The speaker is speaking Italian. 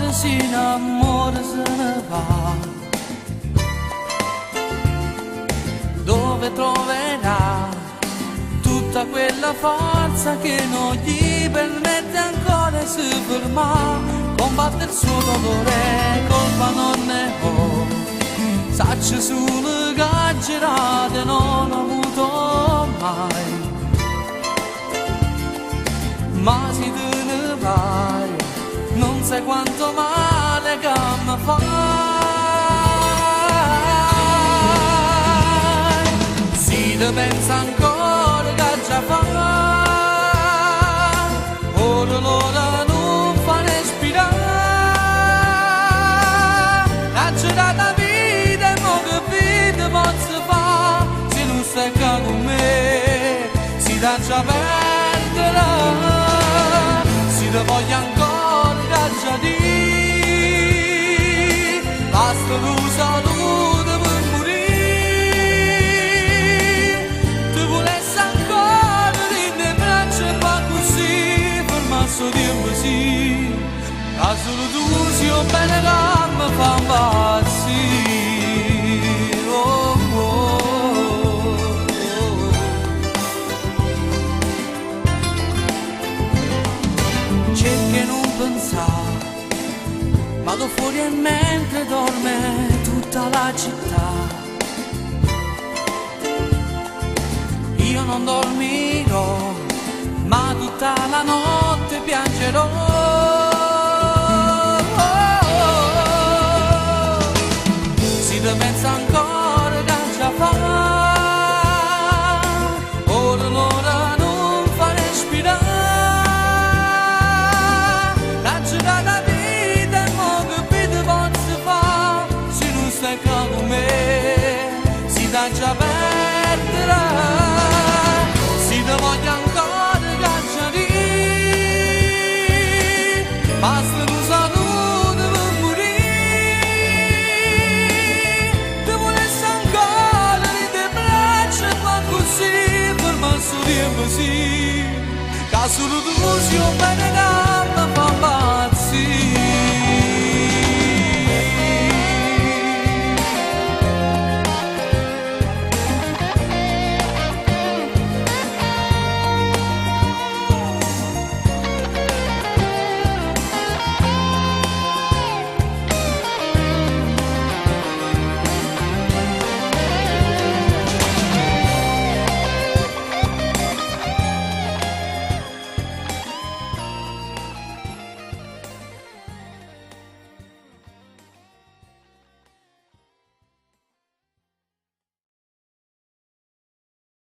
amore si innamora se ne va. Dove troverà tutta quella forza che non gli permette ancora di si fermare? Combatte il suo dolore, colpa non ne ho. Sacci solo che girate non ho avuto mai. Ma se te ne vai, non sai quanto male che mi fai. Si te pensa ancora che già fa, ora l'ora non fa respirare. La girata vita e mo che vita posso fare, se non stai qua con me, si dà già perdere. Si te voglio ancora già di, basta tu salute per morire. Tu volessi ancora in le braccia e fa così, fermasso tempo sì, la solo tu sia bene che mi fa impazzire. Oh, oh, oh. Cerca non pensare, vado fuori e mentre dorme tutta la città. Io non dormirò, ma tutta la notte piangerò. Si te pensa ancora che già fa, ora l'ora non fa respirare. La girata vita e mo che vita posso fare, se non stai qua con me, si dà già perdere. Si te voglio ancora cacciare, basta tu salute per morire. Ti volessi ancora in te braccia e fa così, fermasso tempo sì, che solo tu sia bene.